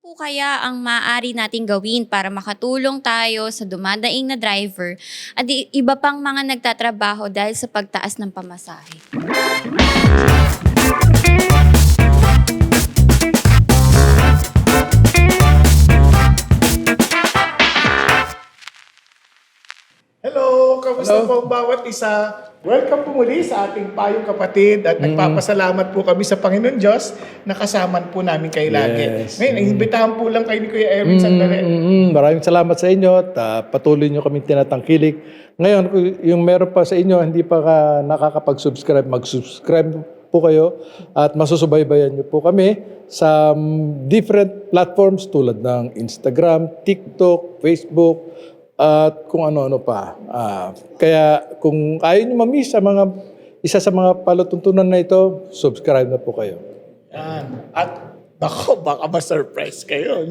Po kaya ang maaari nating gawin para makatulong tayo sa dumadaing na driver at iba pang mga nagtatrabaho dahil sa pagtaas ng pamasahe? Hello! Kamusta Hello. po ang bawat isa? Welcome po muli sa ating payong kapatid at nagpapasalamat po kami sa Panginoon Diyos na kasama po namin kayo lagi. Yes. Ngayon, imbitahan po lang kayo ni Kuya Erwin sandali. Maraming salamat sa inyo at patuloy nyo kami tinatangkilik. Ngayon, yung meron pa sa inyo, hindi pa nakakapag-subscribe, mag-subscribe po kayo at masusubaybayan nyo po kami sa different platforms tulad ng Instagram, TikTok, Facebook, at kung ano-ano pa. Kaya kung ayaw nyo mamiss sa isa sa mga palatuntunan na ito, subscribe na po kayo. Yan. At baka ma-surprise kayo.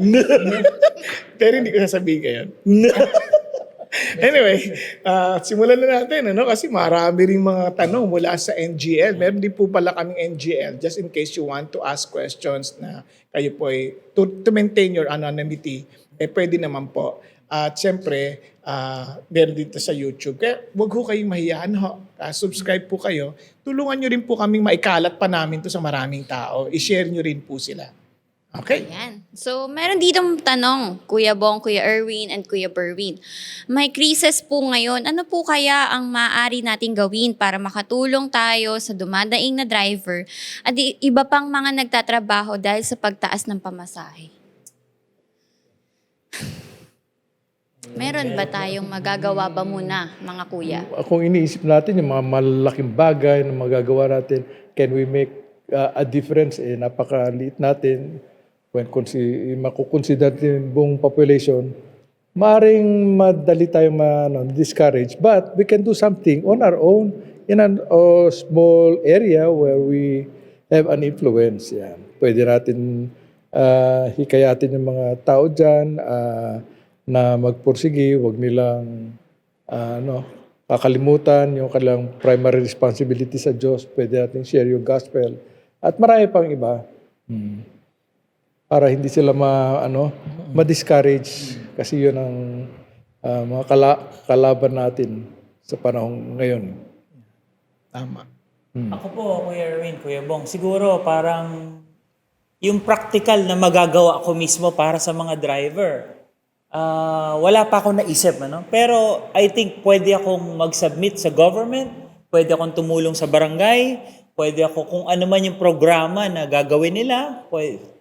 Pero hindi ko sasabihin kayo. Anyway, simulan na natin, kasi marami ring mga tanong mula sa NGL. Meron din po pala kaming NGL, just in case you want to ask questions na kayo po ay, to maintain your anonymity, pwede naman po. At siyempre, meron dito sa YouTube. Kaya huwag ho kayong mahiyaan. Subscribe po kayo. Tulungan nyo rin po kaming maikalat pa namin to sa maraming tao. I-share nyo rin po sila. Okay? Yan. So, meron ditong tanong, Kuya Bong, Kuya Erwin, and Kuya Berwin. May krisis po ngayon. Ano po kaya ang maaari nating gawin para makatulong tayo sa dumadaing na driver at iba pang mga nagtatrabaho dahil sa pagtaas ng pamasahe? Meron ba tayong magagawa ba muna, mga kuya? Kung iniisip natin yung mga malalaking bagay na magagawa natin, can we make a difference? Napakaliit natin when makukonsider natin buong population, maaaring madali tayong discourage. But we can do something on our own in a small area where we have an influence. Yan. Pwede natin hikayatin yung mga tao dyan, na magpursige, wag nilang kakalimutan yung kanilang primary responsibility sa Diyos. Pwede natin share yung gospel. At marami pang iba. Para hindi sila ma-discourage. Kasi yun ang mga kalaban natin sa panahon ngayon. Tama. Ako po, Kuya Erwin, Kuya Bong, siguro parang yung practical na magagawa ko mismo para sa mga driver. Wala pa akong naisip, pero I think pwede akong mag-submit sa government, pwede akong tumulong sa barangay, pwede ako kung ano man yung programa na gagawin nila,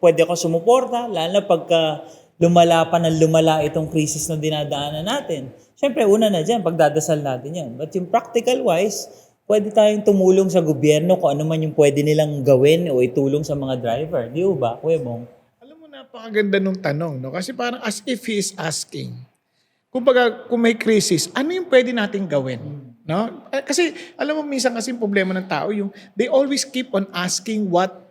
pwede ako sumuporta, lalo na pagka lumala pa ng lumala itong krisis na dinadaanan natin. Siyempre, una na dyan, pagdadasal natin yan. But yung practical wise, pwede tayong tumulong sa gobyerno kung ano man yung pwede nilang gawin o itulong sa mga driver. Di ba, Kuya Bong? Napakaganda nung tanong, kasi parang as if he is asking. Kumbaga, kung may crisis, ano yung pwede nating gawin? No? Kasi, alam mo, minsan kasi problema ng tao, they always keep on asking what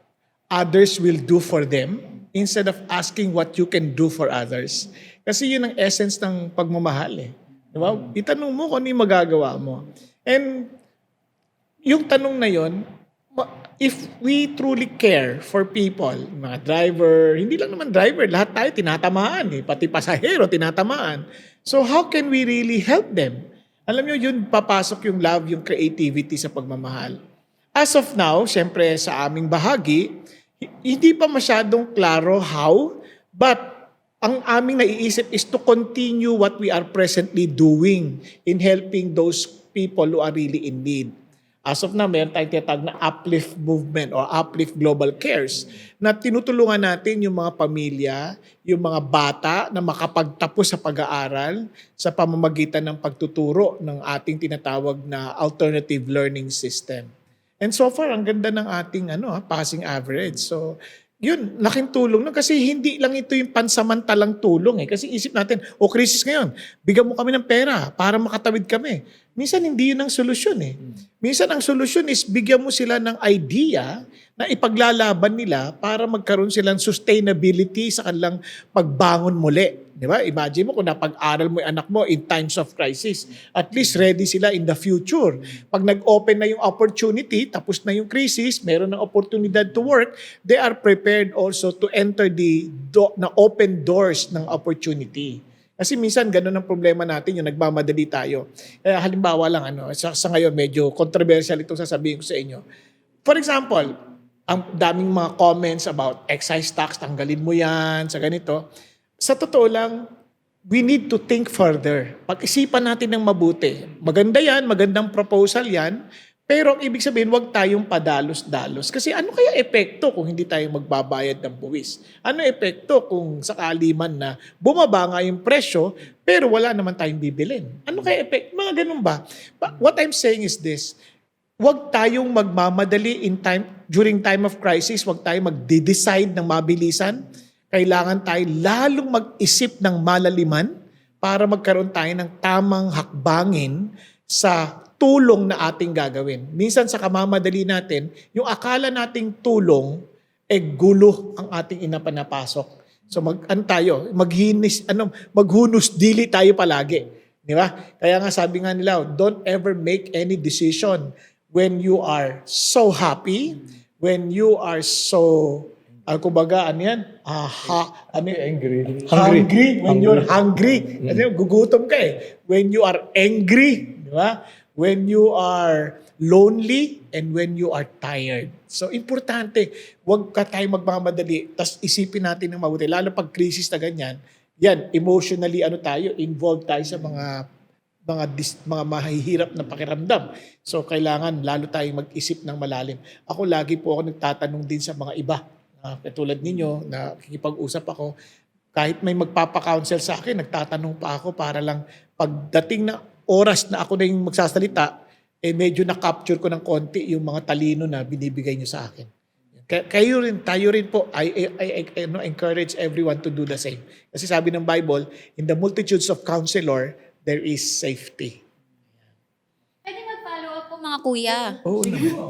others will do for them instead of asking what you can do for others. Kasi yun ang essence ng pagmamahal. Diba? Itanong mo kung ano yung magagawa mo. And yung tanong na yun, if we truly care for people, mga driver, hindi lang naman driver, lahat tayo tinatamaan, pati pasahero tinatamaan. So how can we really help them? Alam nyo, yun papasok yung love, yung creativity sa pagmamahal. As of now, syempre sa aming bahagi, hindi pa masyadong klaro how, but ang aming naiisip is to continue what we are presently doing in helping those people who are really in need. As of now, meron tayong tinatawag na Uplift Movement o Uplift Global Cares na tinutulungan natin yung mga pamilya, yung mga bata na makapagtapos sa pag-aaral sa pamamagitan ng pagtuturo ng ating tinatawag na alternative learning system. And so far, ang ganda ng ating passing average. So, yun, laking tulong na kasi hindi lang ito yung pansamantalang tulong. Kasi isip natin, krisis ngayon, bigyan mo kami ng pera para makatawid kami. minsan hindi yun ang solusyon eh. Minsan ang solusyon is bigyan mo sila ng idea na ipaglalaban nila para magkaroon silang sustainability sa kanilang pagbangon muli. Di ba? Imagine mo kung napag-aral mo yung anak mo in times of crisis. At least ready sila in the future. Pag nag-open na yung opportunity, tapos na yung crisis, meron ng oportunidad to work, they are prepared also to enter na open doors ng opportunity. Kasi minsan ganun ang problema natin, yung nagmamadali tayo. Halimbawa lang, sa ngayon medyo controversial itong sasabihin ko sa inyo. For example, ang daming mga comments about excise tax, tanggalin mo yan, sa ganito. Sa totoo lang, we need to think further. Pag-isipan natin ng mabuti. Maganda yan, magandang proposal yan, pero ang ibig sabihin, huwag tayong padalos-dalos. Kasi ano kaya epekto kung hindi tayo magbabayad ng buwis? Ano epekto kung sakali man na bumaba nga yung presyo, pero wala naman tayong bibilin? Ano kaya epekto? Mga ganun ba? What I'm saying is this, huwag tayong magmamadali during time of crisis, huwag tayong magde-decide ng mabilisan. Kailangan tayo lalong mag-isip ng malaliman para magkaroon tayo ng tamang hakbangin sa tulong na ating gagawin. Minsan sa kamamadali natin, yung akala nating tulong, gulo ang ating inapanapasok. So maghunos dili tayo palagi. Di ba? Kaya nga sabi nga nila, don't ever make any decision when you are so happy, when you are so kumbaga, Angry. Hungry. When you're hungry. Kasi gugutom ka eh. When you are angry, di ba? When you are lonely, and when you are tired. So, importante, huwag ka tayo magmamadali, tas isipin natin ng mabuti. Lalo pag crisis na ganyan, yan, emotionally, involved tayo sa mga mahihirap na pakiramdam. So, kailangan lalo tayong mag-isip ng malalim. Ako, lagi po ako nagtatanong din sa mga iba. Katulad ninyo, na kikipag-usap ako, kahit may magpapa-counsel sa akin, nagtatanong pa ako para lang pagdating na oras na ako na yung magsasalita, medyo na-capture ko ng konti yung mga talino na binibigay nyo sa akin. Tayo rin po, I encourage everyone to do the same. Kasi sabi ng Bible, in the multitudes of counselor, there is safety. Pwede mag-follow up po mga kuya. Oo naman.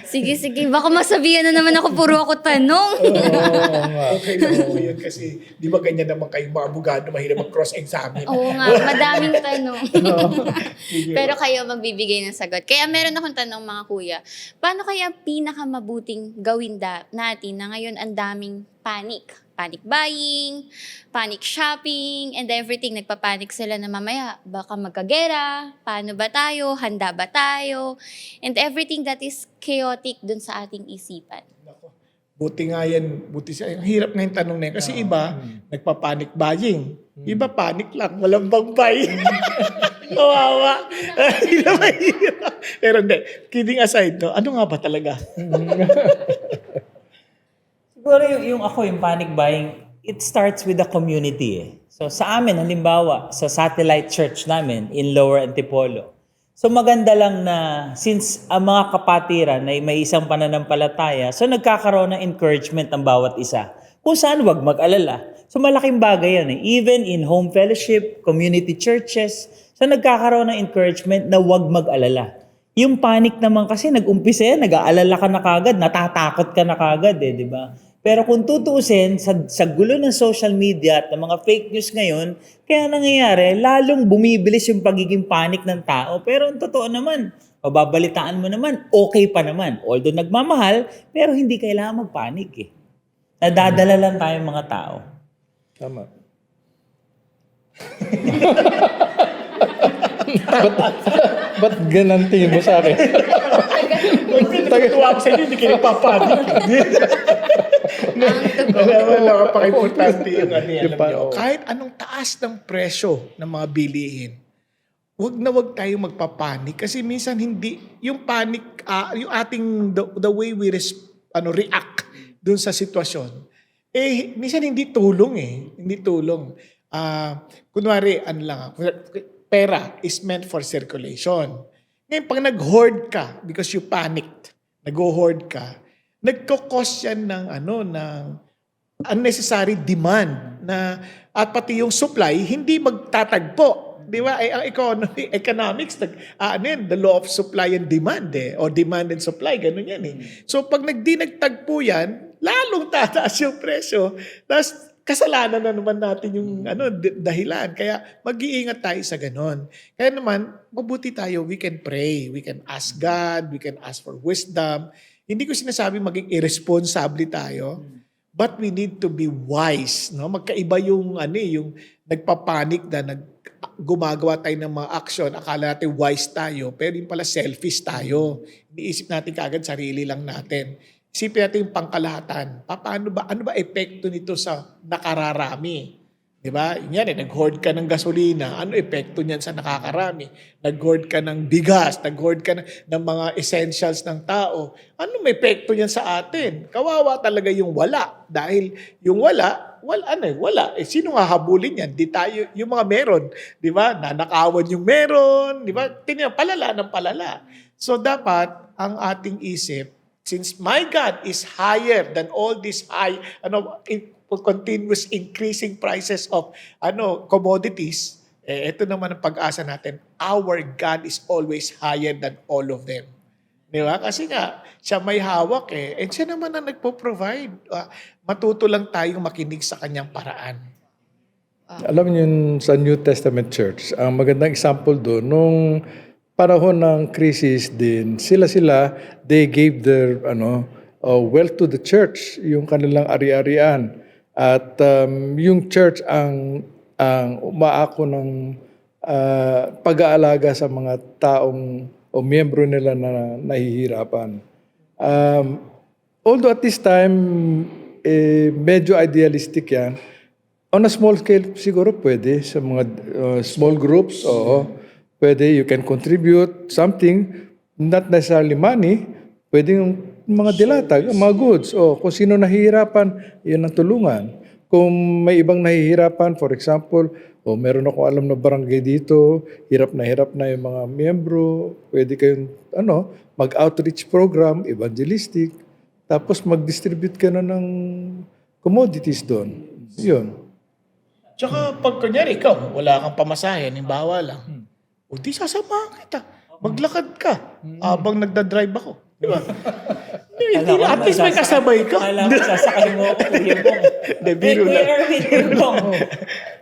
Sige. Baka masabihan na naman ako, puro ako tanong. Okay lang po yun kasi di ba ganyan naman kayong mga abogado, mahirap mag-cross-examine. Oo nga, madaming tanong. Pero kayo magbibigay ng sagot. Kaya meron akong tanong mga kuya. Paano kaya pinakamabuting gawin natin na ngayon ang daming panic? Panic buying, panic shopping, and everything. Nagpapanik sila na mamaya, baka magkagera, paano ba tayo, handa ba tayo, and everything that is chaotic dun sa ating isipan. Buti nga yan, ang hirap na yung tanong na yan. Kasi iba, nagpa-panic buying. Iba panic lang, walang bang-buy. Kawawa. Hindi na mahirap. Pero hindi, kidding aside, no, ano nga ba talaga? Siguro yung panic buying, it starts with the community eh. So sa amin, halimbawa, sa satellite church namin in Lower Antipolo. So maganda lang na since ang mga kapatiran ay may isang pananampalataya, so nagkakaroon ng encouragement ang bawat isa. Kung saan wag mag-alala. So malaking bagay yan eh. Even in home fellowship, community churches, so nagkakaroon ng encouragement na wag mag-alala. Yung panic naman kasi nag-umpisa yan, nag-aalala ka na kagad, natatakot ka na kagad eh, di ba? Pero kung tutuusin, sa gulo ng social media at ng mga fake news ngayon, kaya nangyayari, lalong bumibilis yung pagiging panic ng tao. Pero ang totoo naman, mababalitaan mo naman, okay pa naman. Although nagmamahal, pero hindi kailangan magpanik eh. Nadadala lang tayong mga tao. Tama. Ba't ganun tingin mo sa akin? Tagatuwa ako sa inyo, hindi kayo nagpapanik. Wala pa importante yung alam nyo. Kahit anong taas ng presyo ng mga bilihin, wag tayo magpapanik kasi minsan hindi yung panic yung ating the way we react dun sa sitwasyon minsan hindi tulong kunwari pera is meant for circulation. Ngayon pag nag-hoard ka because you panicked, nag-hoard ka, nagko-cause yan ng unnecessary demand at pati yung supply hindi magtatagpo. Di ba? Ang economics, the law of supply and demand o demand and supply, ganun yan So pag nagtagpo yan, lalong tataas yung presyo. Tapos kasalanan na naman natin yung dahilan. Kaya mag-iingat tayo sa ganun. Kaya naman, mabuti tayo, we can pray, we can ask God, we can ask for wisdom. Hindi ko sinasabi maging irresponsible tayo, but we need to be wise, no? Magkaiba yung yung nagpapanik na gumagawa tayo ng mga action, akala natin wise tayo, pero yung pala selfish tayo. Iniisip natin kaagad sarili lang natin. Isipin natin yung pangkalahatan. Ano ba epekto nito sa nakararami? Di ba? Yan nag-hoard ka ng gasolina. Ano epekto niyan sa nakakarami? Nag-hoard ka ng bigas, nag-hoard ka ng mga essentials ng tao. Ano may epekto niyan sa atin? Kawawa talaga yung wala. Dahil yung wala. Sino nga habulin yan? Di tayo, yung mga meron. Di ba? Nanakawan yung meron. Di ba? Palala ng palala. So dapat, ang ating isip, since my God is higher than all these continuous increasing prices of commodities, ito naman ang pag-asa natin. Our God is always higher than all of them. Di ba? Kasi nga, siya may hawak and siya naman ang nagpo-provide. Matuto lang tayong makinig sa kanyang paraan. Alam niyo yun sa New Testament Church, ang magandang example doon, nung panahon ng crisis din, they gave their wealth to the church, yung kanilang ari-arian. At yung church ang umaako ng pag-aalaga sa mga taong o miyembro nila na nahihirapan. Although at this time, medyo idealistic yan, on a small scale siguro pwede sa mga small groups, pwede, you can contribute something, not necessarily money, pwede yung mga dilatag, mga goods. Kung sino nahihirapan, yun ang tulungan. Kung may ibang nahihirapan, for example, meron ako alam na barangay dito, hirap na yung mga miyembro, pwede kayong mag-outreach program, evangelistic, tapos mag-distribute ka na ng commodities doon. Yun. Tsaka pag kunyari ikaw, wala kang pamasahe, halimbawa lang, di sasamahan kita. Maglakad ka habang nagdadrive ako. Di ba? At least may kasabay ka. Alam ko, sasakay mo ako, Kuya Bong. Biro Kuya lang. Erwin, Kuya Bong.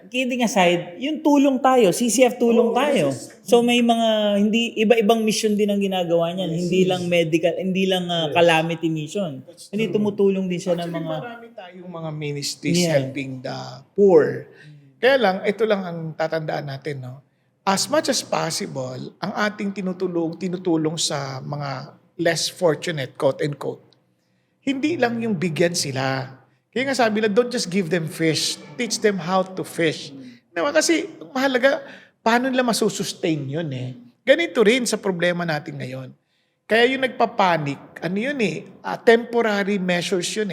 Kidding aside, yung tulong tayo, CCF tulong tayo. So may mga, iba-ibang mission din ang ginagawa niyan. Hindi lang medical, hindi lang calamity mission. Hindi tumutulong din siya ng Actually, mga... marami tayong mga ministries helping the poor. Kaya lang, ito lang ang tatandaan natin, no? As much as possible, ang ating tinutulong sa mga less fortunate, quote and quote, hindi lang yung bigyan sila. Kaya nga sabi na, don't just give them fish, teach them how to fish. Diba? Kasi mahalaga, paano nila masusustain yun Ganito rin sa problema natin ngayon. Kaya yung nagpapanik, temporary measures yun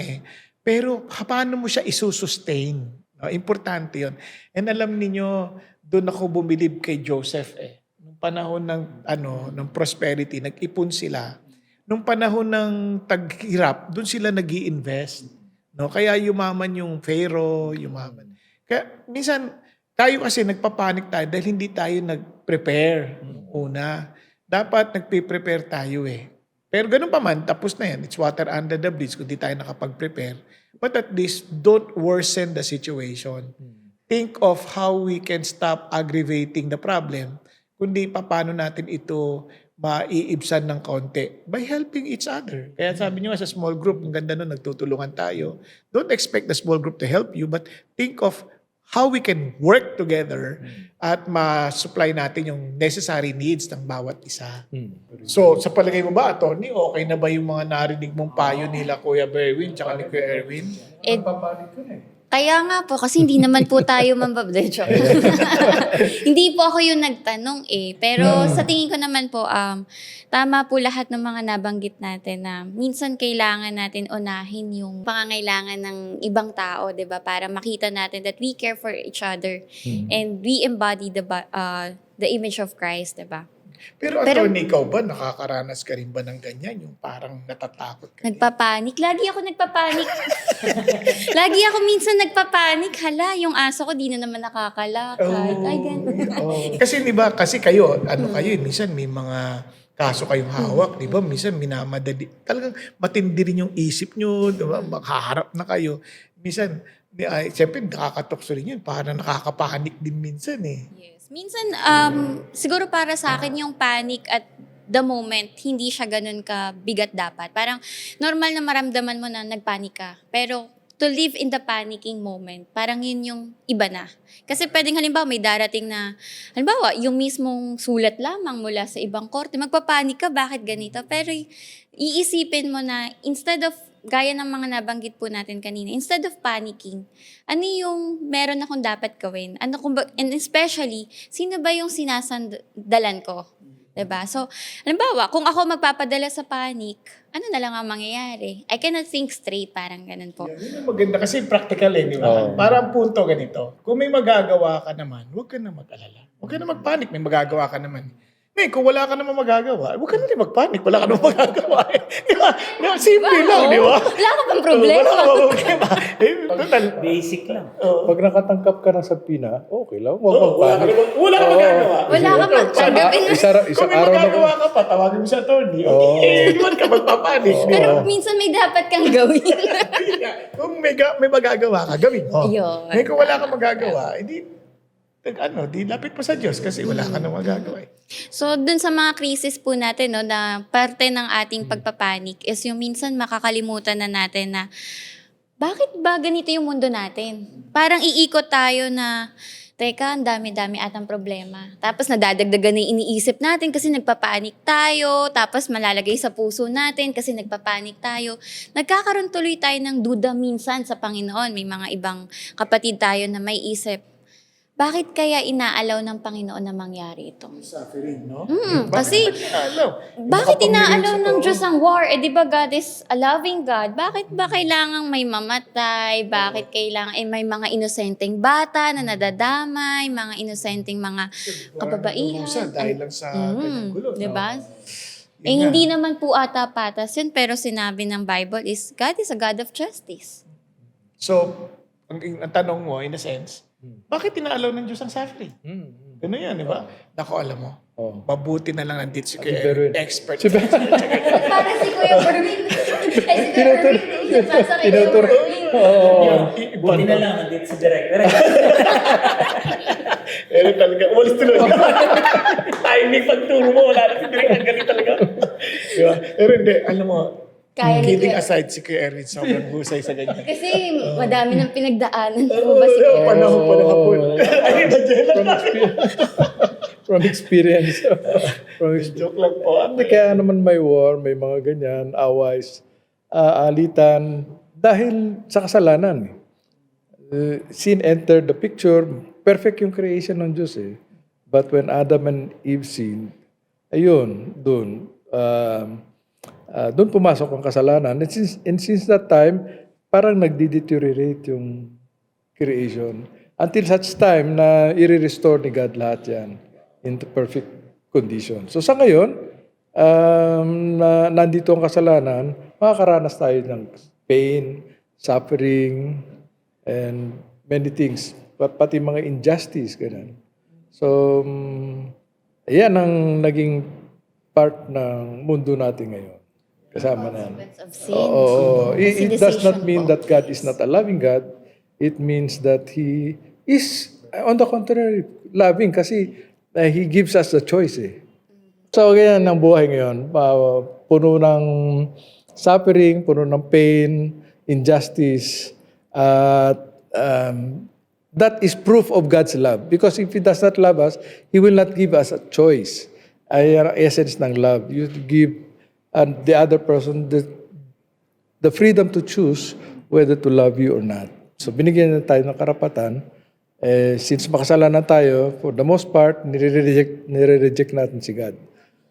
Pero paano mo siya isusustain? No? Importante yun. And alam niyo, doon ako bumilib kay Joseph Nung panahon ng prosperity, nag-ipon sila. Nung panahon ng taghirap, doon sila nag-i-invest. No? Kaya yumaman yung Pharaoh, yumaman. Kaya minsan, tayo kasi nagpapanik tayo dahil hindi tayo nag-prepare una. Dapat nagpe-prepare tayo Pero ganun pa man, tapos na yan. It's water under the bridge kung di tayo nakapag-prepare. But at least, don't worsen the situation. Think of how we can stop aggravating the problem, kundi paano natin ito maiibsan ng kaunti by helping each other. Kaya sabi nyo sa small group, ang ganda nun, nagtutulungan tayo. Don't expect the small group to help you, but think of how we can work together at ma-supply natin yung necessary needs ng bawat isa. So, sa palagay mo ba, Atty., okay na ba yung mga narinig mong payo nila Kuya Berwin tsaka ni Kuya Erwin? Kaya nga po, kasi hindi naman po tayo mambabdecho. Hindi po ako yung nagtanong Pero sa tingin ko naman po, tama po lahat ng mga nabanggit natin na minsan kailangan natin unahin yung pangangailangan ng ibang tao, 'di ba? Para makita natin that we care for each other and we embody the image of Christ, 'di ba? Pero Pero- attorney, ikaw ba, nakakaranas ka rin ba ng ganyan? Yung parang natatakot ka? Nagpapanik. Lagi ako nagpapanik. Lagi ako minsan nagpapanik. Hala, yung aso ko di na naman nakakalakad. Ay, ganun. Kasi di ba, kasi kayo, ano kayo, minsan may mga kaso kayong hawak, di ba? Minsan minamadali. Talagang matindi rin yung isip nyo, di ba? Makaharap na kayo. Minsan, siyempre nakakatukso rin yun. Parang nakakapanik din minsan eh. Yes. Minsan, siguro para sa akin yung panic at the moment, hindi siya ganun ka bigat dapat. Parang normal na maramdaman mo na nagpanik ka. Pero to live in the panicking moment, parang yun yung iba na. Kasi pwedeng halimbawa may darating na, halimbawa yung mismong sulat lamang mula sa ibang korte, magpapanik ka, bakit ganito? Pero iisipin mo na instead of, gaya ng mga nabanggit po natin kanina, instead of panicking, ano yung meron akong dapat gawin? And especially, sino ba yung sinasandalan ko? Diba? So, halimbawa, kung ako magpapadala sa panic, ano na lang ang mangyayari? I cannot think straight, parang ganun po. Yun ang maganda kasi practical eh, di ba? Oo. Parang punto ganito. Kung may magagawa ka naman, huwag ka na mag-alala. Huwag ka na mag-panic, may magagawa ka naman. Ngayon, kung wala ka naman magagawa, huwag ka na rin mag-panic, wala ka naman magagawa. Di ba? Simple lang, di ba? Wala ka bang problema? Wala ka bang problema. Total. Basic lang. Pag nakatangkap ka ng sabina, okay lang. Huwag Wala ka magpanik. naman- wala ka magagawa. Wala ka bang tanggapin? Isang Kung may araw na magagawa ka pa, tawagin mo sa attorney. Okay, iwan ka magpapanik. Pero minsan may dapat kang gawin. Kung may magagawa ka, gawin mo. Yun. Ngayon, kung wala kang magagawa, di lapit pa sa Diyos kasi wala ka nang magagawa eh. So, dun sa mga krisis po natin, no, na parte ng ating pagpapanik is yung minsan makakalimutan na natin na bakit ba ganito yung mundo natin? Parang iikot tayo na, teka, ang dami-dami atang problema. Tapos nadadagdagan na yung iniisip natin kasi nagpapanik tayo. Tapos malalagay sa puso natin kasi nagpapanik tayo. Nagkakaroon tuloy tayo ng duda minsan sa Panginoon. May mga ibang kapatid tayo na may isip, bakit kaya inaalaw ng Panginoon na mangyari ito? Suffering, no? Kasi, bakit inaalaw ng Diyos ang war? Eh, di ba God is a loving God? Bakit ba kailangang may mamatay? Bakit kailangan, may mga inosenteng bata na nadadamay, mga inosenteng mga kababaihan? Dahil lang sa ganang gulo. Di ba? Yun Eh, nga. hindi naman po ata patas yun, pero sinabi ng Bible is, God is a God of justice. So, ang tanong mo, in a sense, bakit inaalaw ng Diyos ang suffering? Ano yan, di ba? Naku, alam mo, Oh. mabuti na lang nandito si Kuya Berwin. expert. Para si Kuya Berwin. Ay, si Kuya Berwin. Sa kay Kuya Tinuturo. Berwin. Buti na lang, nandito si Director. Pero talaga, umalis tuloy. Timing pagturo mo, wala na si Direk. Ang galing talaga. Diba? Pero hindi, alam mo, Kaya ni kidding Kuya. aside, si Kuya Erwin sobrang husay sa ganyan. Kasi madami ng pinagdaanan po ba si Oo, Kuya? panahon pa na hapon. Ay, nandiyan lang. From experience. From experience. Joke lang po. Hindi, kaya naman may war, may mga ganyan, aways, alitan, dahil sa kasalanan. Sin entered the picture, perfect yung creation ng Diyos eh. But when Adam and Eve sinned, ayun, doon pumasok ang kasalanan. And since that time, parang nagdi-deteriorate yung creation. Until such time na i-restore ni God lahat yan into perfect condition. So sa ngayon, na nandito ang kasalanan, makakaranas tayo ng pain, suffering, and many things. Pati mga injustice, ganun. So, yan ang naging part ng mundo natin ngayon. Kasama na yan. Consequence of sin. Oo. It does not Civilization mean po. that God is not a loving God. It means that He is, on the contrary, loving kasi He gives us the choice eh. So, ganyan ang buhay ngayon. Puno ng suffering, puno ng pain, injustice, at that is proof of God's love. Because if He does not love us, He will not give us a choice. Ay ang essence ng love. You give the other person the freedom to choose whether to love you or not. So binigyan na tayo ng karapatan. Since makasalanan tayo, for the most part, nire-reject natin si God.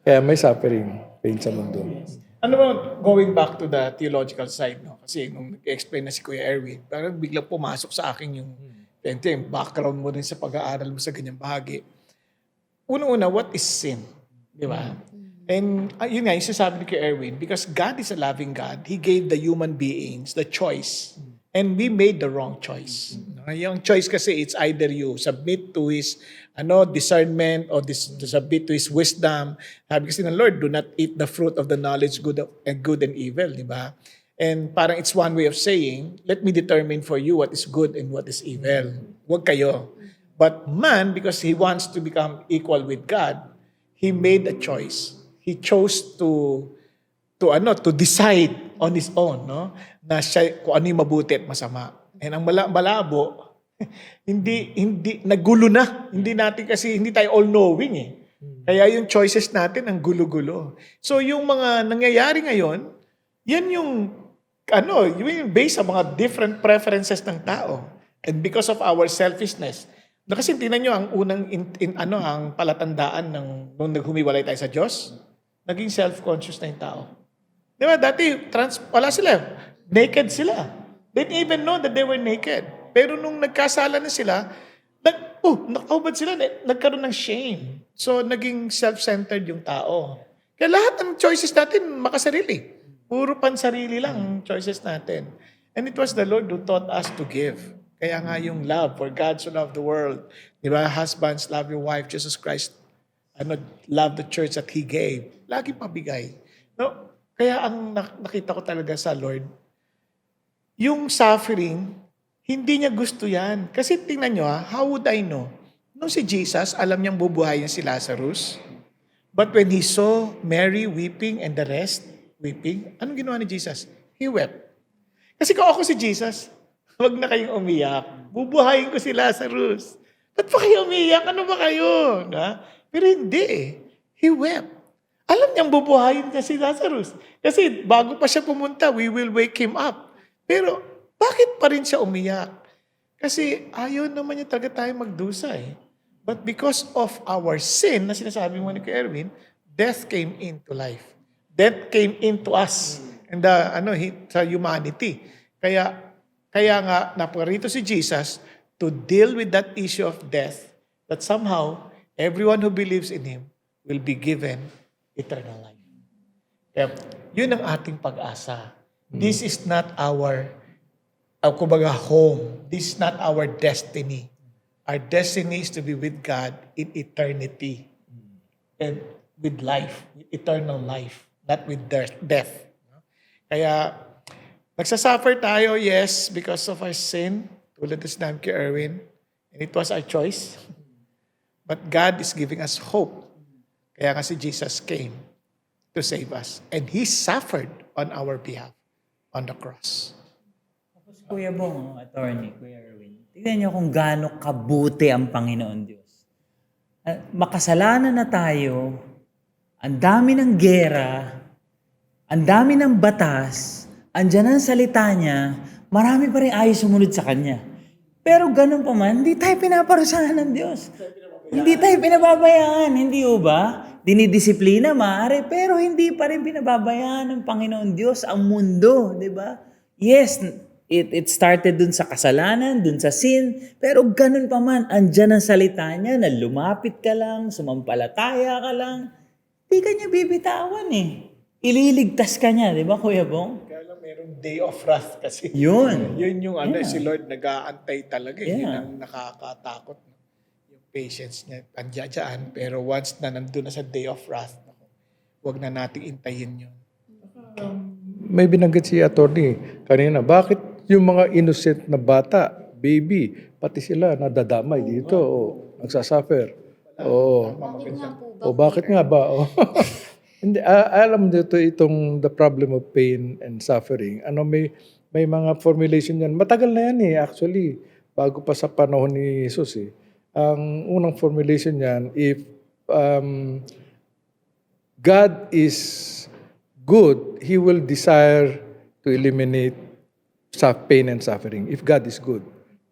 Kaya may suffering, pain sa mundo. Ano ba, going back to the theological side, no? Kasi nung nag-explain na si Kuya Erwin, parang biglang pumasok sa akin yung background mo din sa pag-aaral mo sa ganyang bahagi. Una-una, what is sin? Di ba? And yun nga, yung sinasabi ni Kuya Erwin, because God is a loving God, He gave the human beings the choice. And we made the wrong choice. Yung choice kasi, it's either you submit to His discernment or to submit to His wisdom. Sabi kasi ng Lord, do not eat the fruit of the knowledge good and evil. Di ba? And parang it's one way of saying, let me determine for you what is good and what is evil. Huwag kayo. But man, because he wants to become equal with God, he made a choice. He chose to decide on his own, no? Na siya kung ano yung mabuti at masama. And ang malabo, hindi nagulo na. Hindi tayo all-knowing eh. Kaya yung choices natin ang gulo-gulo. So yung mga nangyayari ngayon, yan yung based sa mga different preferences ng tao. And because of our selfishness, kasi tingnan nyo ang unang ang palatandaan nung naghumiwalay tayo sa Diyos, naging self-conscious na yung tao. Di ba? Dati, wala sila. Naked sila. They didn't even know that they were naked. Pero nung nagkasala na sila, nakaubad sila, nagkaroon ng shame. So, naging self-centered yung tao. Kaya lahat ng choices natin, makasarili. Puro pansarili lang ang choices natin. And it was the Lord who taught us to give. Kaya nga yung love, for God so loved the world. Di ba? Husbands, love your wife. Jesus Christ, love the church that He gave. Lagi pabigay. No? Kaya ang nakita ko talaga sa Lord, yung suffering, hindi niya gusto yan. Kasi tingnan nyo how would I know? Nung si Jesus, alam niyang bubuhayin si Lazarus. But when He saw Mary weeping and the rest weeping, anong ginawa ni Jesus? He wept. Kasi kung ako si Jesus, wag na kayong umiyak. Bubuhayin ko si Lazarus. Ba't pa kayo umiyak? Ano ba kayo? Na? Pero hindi eh. He wept. Alam niyang bubuhayin niya si Lazarus. Kasi bago pa siya pumunta, we will wake him up. Pero bakit pa rin siya umiyak? Kasi ayaw naman niya talaga tayo magdusa eh. But because of our sin, na sinasabi mo ni Kuya Erwin, death came into life. Death came into us. And sa humanity. Kaya nga, naparito si Jesus to deal with that issue of death, that somehow, everyone who believes in Him will be given eternal life. Kaya, yun ang ating pag-asa. This is not our home. This is not our destiny. Our destiny is to be with God in eternity. And with life, with eternal life, not with death. Kaya, nagsasuffer tayo, yes, because of our sin, tulad ng sinabi kay Erwin, and it was our choice. But God is giving us hope. Kaya kasi Jesus came to save us. And He suffered on our behalf on the cross. Tapos Kuya Bong, attorney, Kuya Erwin, tignan niyo kung gaano kabuti ang Panginoon Diyos. Makasalanan na tayo, ang dami ng gera, ang dami ng batas, andyan ang salita niya, marami pa rin ayaw sumunod sa Kanya. Pero ganun pa man, hindi tayo pinaparusahan ng Diyos. Hindi tayo pinababayaan, hindi ba? Dinidisiplina, maaari, pero hindi pa rin pinababayaan ng Panginoon Diyos ang mundo, di ba? Yes, it started dun sa kasalanan, dun sa sin, pero ganun pa man, andyan ang salita niya na lumapit ka lang, sumampalataya ka lang, di ka niya bibitawan eh. Ililigtas ka niya, di ba Kuya Bong? Kaya lang merong day of wrath kasi. Yun. Yun yung si Lord nag-aantay talaga. Yeah. Yun ang nakakatakot. Yung patience niya, andyan. Pero once na nandun na sa day of wrath, huwag na nating intayin yun. May binanggit si attorney kanina, bakit yung mga innocent na bata, baby, pati sila nadadamay dito, nagsasuffer. Bakit nga ba? Hindi, alam dito itong the problem of pain and suffering. May mga formulation yan. Matagal na yan actually. Bago pa sa panahon ni Jesus Ang unang formulation yan, if God is good, He will desire to eliminate pain and suffering. If God is good.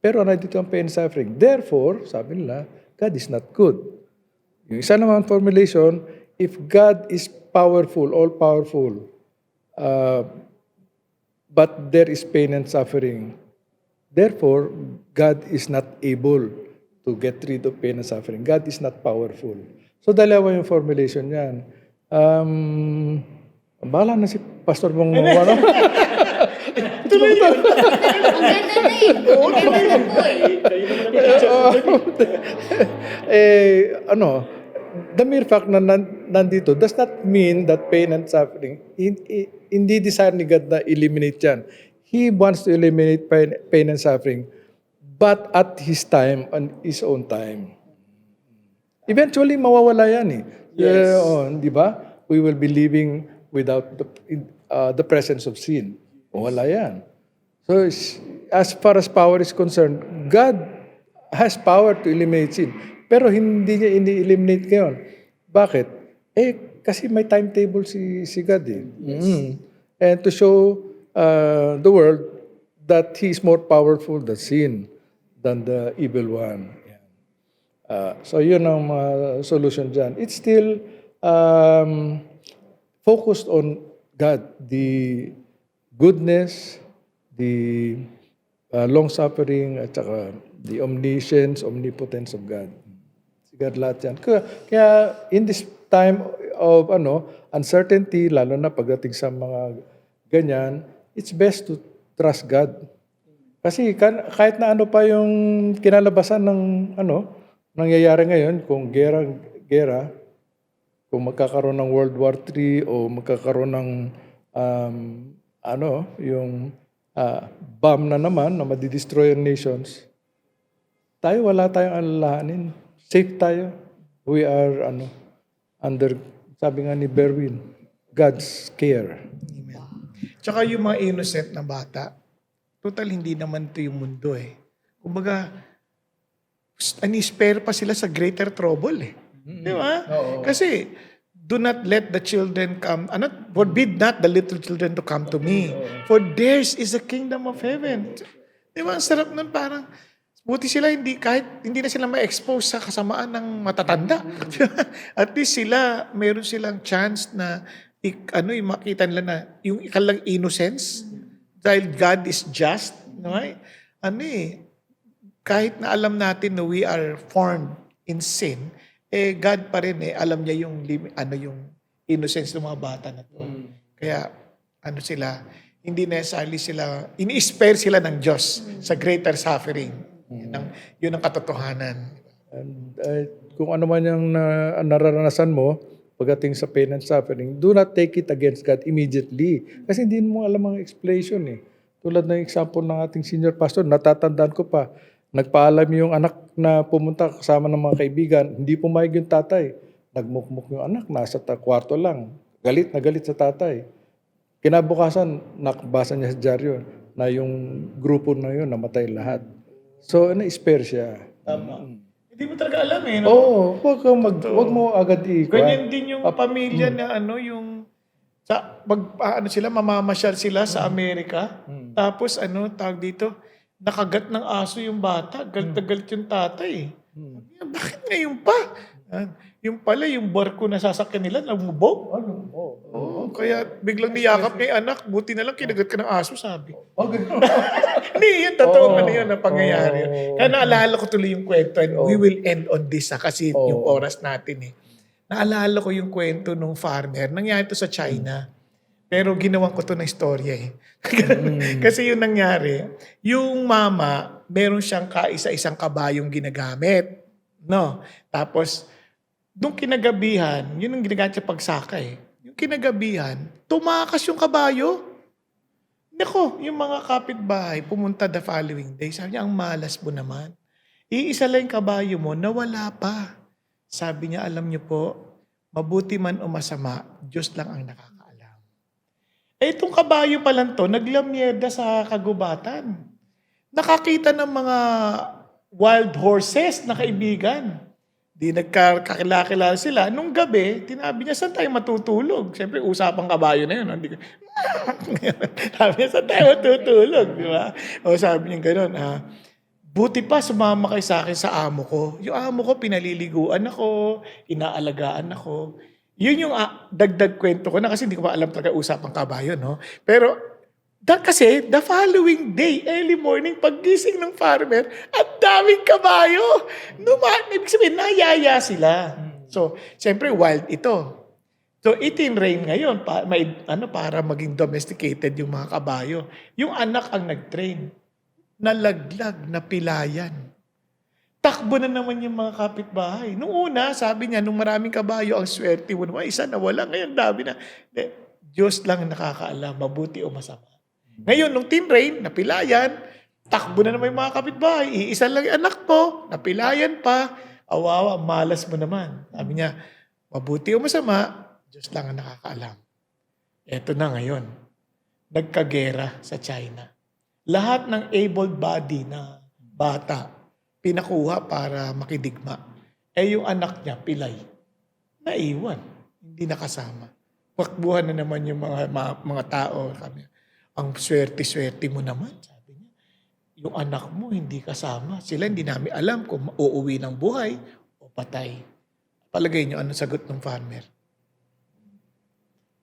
Pero nandito ang pain and suffering. Therefore, sabi nila, God is not good. Yung isa naman formulation, if God is powerful, all-powerful, but there is pain and suffering, therefore, God is not able to get rid of pain and suffering. God is not powerful. So dalawa yung formulation niyan. Bahala na si Pastor mong ano. Ang ganda na eh. Ang ganda na po eh. The mere fact na nandito does not mean that pain and suffering, hindi desire ni God na eliminate yan. He wants to eliminate pain and suffering, but at His time, on His own time. Eventually, mawawala yan eh. Yes. Di ba? We will be living without the presence of sin. Wala yan. So, as far as power is concerned, God has power to eliminate sin. Pero hindi niya ini-eliminate ngayon. Bakit? Kasi may timetable si God eh. And to show the world that He is more powerful than sin, than the evil one. So yun ang solution dyan. It's still focused on God, the goodness, the long-suffering, at saka the omniscience, omnipotence of God. Si God lahat yan. Kaya in this time of uncertainty, lalo na pagdating sa mga ganyan, it's best to trust God. Kasi kahit na ano pa yung kinalabasan ng nangyayari ngayon, kung gera, kung magkakaroon ng World War III o magkakaroon ng yung bomb na naman na madidestroy ang nations, wala tayong alalahanin. Safe tayo. We are under, sabi nga ni Berwin, God's care. Amen. Tsaka yung mga innocent na bata, total hindi naman ito yung mundo eh. Kumbaga, spare pa sila sa greater trouble eh. Di ba? Kasi, do not let the children come, forbid not the little children to come to me. For theirs is the kingdom of heaven. Di ba? Ang sarap nun, parang, buti sila hindi na sila ma-expose sa kasamaan ng matatanda. At least meron silang chance na makita nila na yung ikalang innocence dahil God is just, kahit na alam natin na we are formed in sin, God pa rin alam niya yung innocence ng mga bata na to. Kaya hindi necessarily ini-spare sila ng Diyos sa greater suffering. Yun ang katotohanan. And kung ano man yung nararanasan mo pagdating sa pain and suffering, do not take it against God immediately. Kasi hindi mo alam ang explanation eh. Tulad ng example ng ating senior pastor, natatandaan ko pa, nagpaalam yung anak na pumunta kasama ng mga kaibigan, hindi pumayag yung tatay. Nagmukmuk yung anak, nasa kwarto lang. Galit na galit sa tatay. Kinabukasan, nakabasa niya sa dyaryo na yung grupo na yun, namatay lahat. So, na-spare siya. Tama. Hindi mo talaga alam eh. No? Oo, wag mo agad Ganyan din yung pamilya na sila, mamamasyal sila sa Amerika. Tapos tawag dito, nakagat ng aso yung bata. Galit na galit yung tatay. Bakit ngayon pa? Yung pala, yung barko na sasakyan nila, namubog. Kaya biglang niyakap niya yung anak. Buti na lang kinagat ka ng aso, sabi. Hindi, yun totoo yun na pangyayari. Kaya naalala ko tuloy yung kwento and we will end on this kasi yung oras natin eh. Naalala ko yung kwento nung farmer. Nangyari to sa China. Pero ginawan ko to na istorya eh. Kasi yung nangyari, yung mama, meron siyang kaisa-isang kabayong ginagamit. No? Tapos, nung kinagabihan, yun ang ginagamit siya pagsakay. Yung kinagabihan, tumakas yung kabayo. Nako, yung mga kapitbahay, pumunta the following day. Sabi niya, ang malas mo naman. Iisa lang yung kabayo mo, nawala pa. Sabi niya, alam niyo po, mabuti man o masama, Diyos lang ang nakakaalam. Itong kabayo pa lang to, naglamyerda sa kagubatan. Nakakita ng mga wild horses na kaibigan. Di nagkakilala sila. Nung gabi, tinabi niya, saan tayo matutulog? Siyempre, usapang kabayo na yun. Sabi niya, saan tayo matutulog? Di ba? O sabi niya gano'n, buti pa, sumama kayo sa akin sa amo ko. Yung amo ko, pinaliliguan ako, inaalagaan ako. Yun yung dagdag kwento ko na kasi hindi ko pa alam talaga usapang kabayo, no? Pero, kasi the following day, early morning, paggising ng farmer, ang daming kabayo. Ibig sabihin, nayaya sila. So, siyempre wild ito. So, itinrain ngayon para maging domesticated yung mga kabayo. Yung anak ang nag-train. Nalaglag, napilayan. Takbo na naman yung mga kapitbahay. Nung una, sabi niya, nung maraming kabayo, ang swerte mo naman, isa na wala. Ngayon, dami na. Diyos lang nakakaalam, mabuti o masama. Ngayon, nung tinrain, napilayan, takbo na naman yung mga kapitbahay. Iisa lang yung anak mo, napilayan pa. Awawa, malas mo naman. Sabi niya, mabuti o masama, Diyos lang ang nakakaalam. Eto na ngayon, nagkagera sa China. Lahat ng able-bodied na bata, pinakuha para makidigma. Yung anak niya, pilay. Naiwan. Hindi nakasama. Pakbuhan na naman yung mga tao. Sabi niya, ang swerte-swerte mo naman. Sabi niya, yung anak mo hindi kasama. Sila hindi namin alam kung uuwi ng buhay o patay. Palagay niyo, anong sagot ng farmer?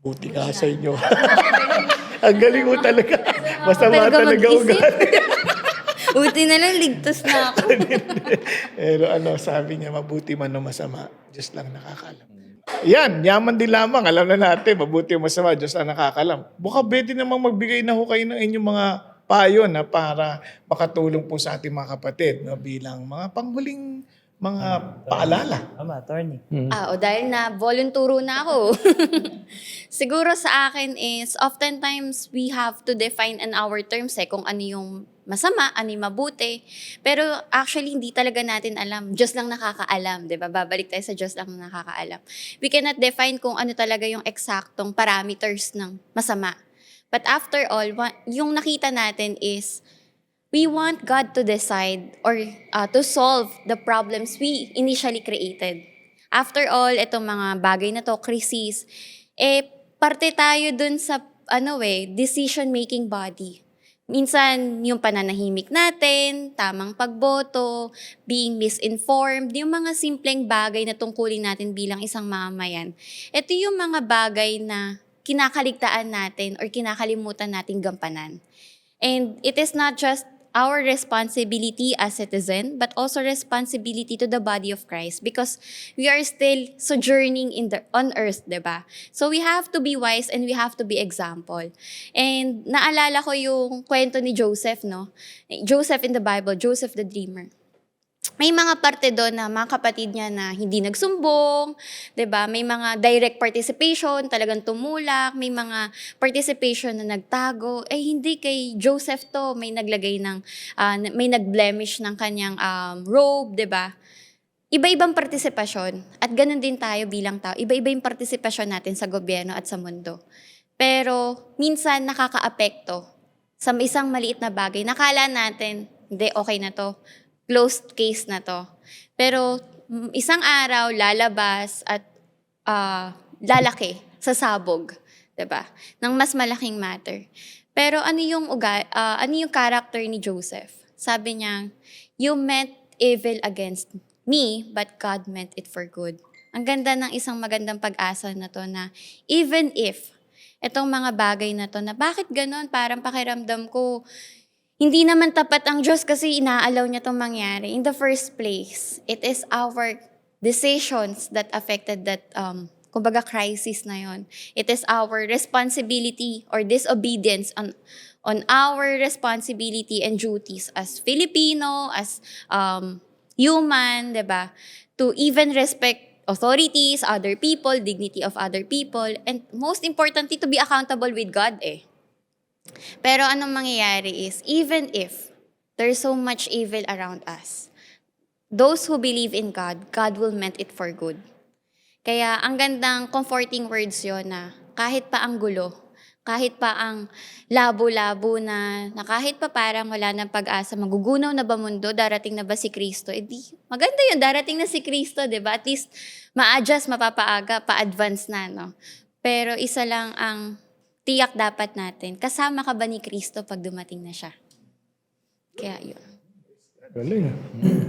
Buti ka sa inyo. Ang galing mo talaga. Masama talaga ugali. Buti na lang, ligtas na ako. Pero sabi niya, mabuti man o masama, Diyos lang nakakalam. Yan, yaman din lamang. Alam na natin, mabuti o masama, Diyos lang nakakalam. Baka pwede namang magbigay na ho kayo ng inyong mga payo na para makatulong po sa ating mga kapatid bilang mga panghuling mga paalala. Tama, attorney. O dahil na volunturo na ako. Siguro sa akin is, oftentimes we have to define in our terms kung ano yung masama, ano yung mabuti. Pero actually, hindi talaga natin alam. Diyos lang nakakaalam, di ba? Babalik tayo sa Diyos lang nakakaalam. We cannot define kung ano talaga yung eksaktong parameters ng masama. But after all, yung nakita natin is, we want God to decide or to solve the problems we initially created. After all, itong mga bagay na to, crises, parte tayo dun sa decision-making body. Minsan, yung pananahimik natin, tamang pagboto, being misinformed, yung mga simpleng bagay na tungkulin natin bilang isang mamamayan. Ito yung mga bagay na kinakaligtaan natin or kinakalimutan nating gampanan. And it is not just our responsibility as citizen, but also responsibility to the body of Christ because we are still sojourning on earth, diba? So we have to be wise and we have to be example. And naalala ko yung kwento ni Joseph, no? Joseph in the Bible, Joseph the Dreamer. May mga parte doon na mga kapatid niya na hindi nagsumbong, 'di ba? May mga direct participation, talagang tumulak, may mga participation na nagtago. Hindi kay Joseph to, may naglagay ng may nagblemish ng kanyang robe, 'di ba? Iba-ibang partisipasyon at ganun din tayo bilang tao. Iba-iba yung partisipasyon natin sa gobyerno at sa mundo. Pero minsan nakakaapekto sa isang maliit na bagay. Nakala natin, hindi, okay na to. Closed case na to. Pero isang araw, lalabas at lalaki sa sabog, 'di ba? Ng mas malaking matter. Pero ano yung character ni Joseph? Sabi niya, you meant evil against me, but God meant it for good. Ang ganda ng isang magandang pag-asa na to na even if itong mga bagay na to na bakit ganon, parang pakiramdam ko, hindi naman tapat ang Diyos kasi inaalaw niya itong mangyari. In the first place, it is our decisions that affected that, kumbaga, crisis na yon. It is our responsibility or disobedience on our responsibility and duties as Filipino, as human, diba? To even respect authorities, other people, dignity of other people, and most importantly, to be accountable with God Pero anong mangyayari is, even if there's so much evil around us, those who believe in God, God will meant it for good. Kaya ang gandang comforting words yon na kahit pa ang gulo, kahit pa ang labo-labo na kahit pa parang wala ng pag-asa, magugunaw na ba mundo, darating na ba si Kristo? Maganda yun, darating na si Kristo, diba? At least ma-adjust, mapapaaga, pa-advance na, no? Pero isa lang ang tiyak dapat natin, kasama ka ba ni Kristo pag dumating na siya? Kaya yun. Galing.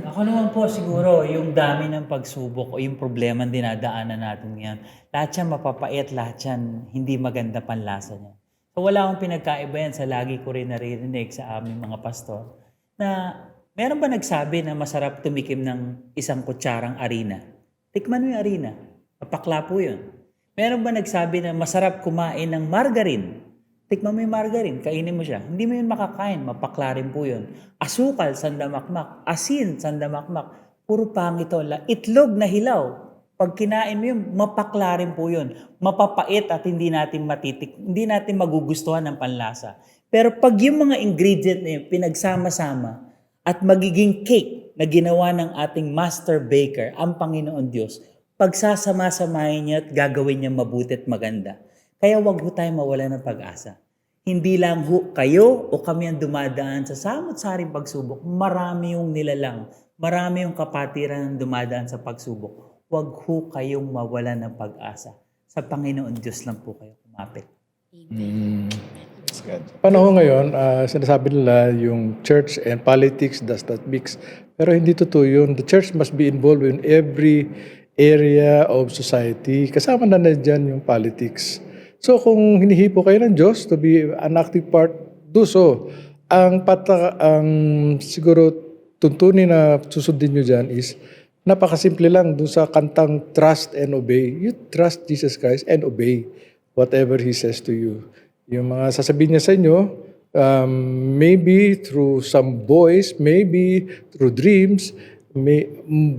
Ako naman po siguro, yung dami ng pagsubok o yung problema dinadaanan natin ngayon, lahat yan mapapait, lahat yan hindi maganda panlasa niya. So wala akong pinagkaiba yan sa lagi ko rin naririnig sa aming mga pastor, na meron ba nagsabi na masarap tumikim ng isang kutsarang arina Tikman mo yung harina. Mapakla po yun. Meron ba nagsabi na masarap kumain ng margarine? Tikman mo yung margarine, kainin mo siya. Hindi mo yun makakain, mapakla rin po yun. Asukal, sandamakmak. Asin, sandamakmak. Puro pangit to. Itlog na hilaw. Pag kinain mo yun, mapakla rin po yun. Mapapait at hindi natin magugustuhan ng panlasa. Pero pag yung mga ingredient na yun, pinagsama-sama at magiging cake na ginawa ng ating master baker, ang Panginoon Diyos, pagsasama-samahin niya at gagawin niya mabuti at maganda. Kaya wag ho tayo mawala ng pag-asa. Hindi lang ho kayo o kami ang dumadaan sa samot-saring pagsubok. Marami yung nilalang. Marami yung kapatiran ang dumadaan sa pagsubok. Wag ho kayong mawala ng pag-asa. Sa Panginoon Diyos lang po kayo kumapit. That's good. Panahon ngayon, sinasabi nila yung church and politics does not mix. Pero hindi totoo yun. The church must be involved in every area of society. Kasama na dyan yung politics. So kung hinihipo kayo ng Diyos to be an active part, do so. Ang siguro tuntunin na susundin nyo dyan is napakasimple lang dun sa kantang trust and obey. You trust Jesus Christ and obey whatever He says to you. Yung mga sasabihin niya sa inyo, maybe through some voice, maybe through dreams,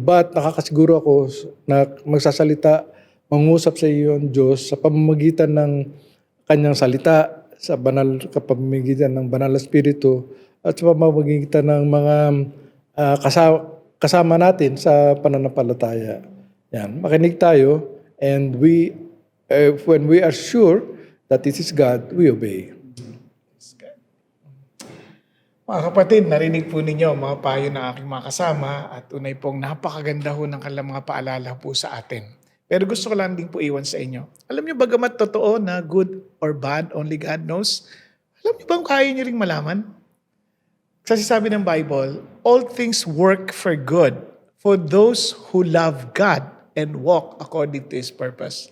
but nakakasiguro ako na magsasalita, mangusap sa iyo ang Diyos sa pamamagitan ng kanyang salita, sa pamamagitan ng banal na Espiritu, at sa pamamagitan ng mga kasama natin sa pananampalataya. Yan, makinig tayo, and when we are sure that it is God, we obey. Mga kapatid, narinig po ninyo ang mga payo ng aking mga kasama at unay pong napakaganda ho ng kanilang mga paalala po sa atin. Pero gusto ko lang din po iwan sa inyo. Alam niyo bagamat totoo na good or bad, only God knows, alam niyo bang kaya niyo ring malaman? Kasi sabi ng Bible, all things work for good for those who love God and walk according to His purpose.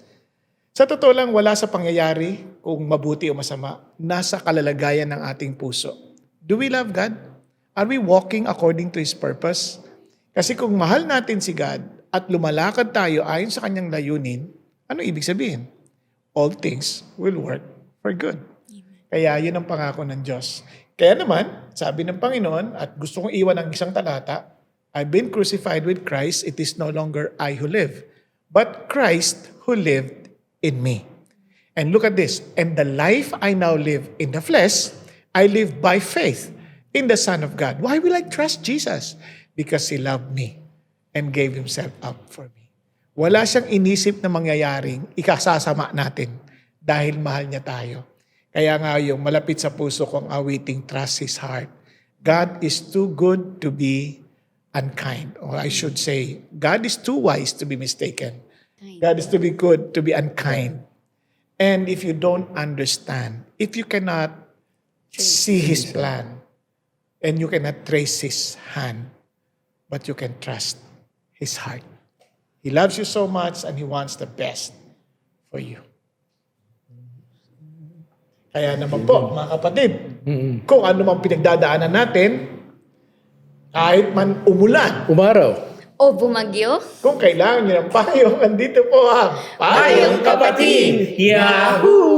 Sa totoo lang, wala sa pangyayari kung mabuti o masama, nasa kalalagayan ng ating puso. Do we love God? Are we walking according to His purpose? Kasi kung mahal natin si God at lumalakad tayo ayon sa kanyang layunin, ano ibig sabihin? All things will work for good. Kaya yun ang pangako ng Diyos. Kaya naman, sabi ng Panginoon, at gusto kong iwan ang isang talata, I've been crucified with Christ, it is no longer I who live, but Christ who lived in me. And look at this, and the life I now live in the flesh, I live by faith in the Son of God. Why will I trust Jesus? Because He loved me and gave Himself up for me. Wala siyang inisip na mangyayaring ikasasama natin dahil mahal niya tayo. Kaya nga yung malapit sa puso kong awiting trust His heart. God is too good to be unkind. Or I should say, God is too wise to be mistaken. God is too be good to be unkind. And if you don't understand, if you cannot see His plan, and you cannot trace His hand, but you can trust His heart. He loves you so much and He wants the best for you. Kaya naman po, mga kapatid, kung ano mang pinagdadaanan natin, kahit man umulan, Umaraw. O bumagyo? kung kailangan nyo ng payo, andito po ang Payong Kapatid! Yahoo!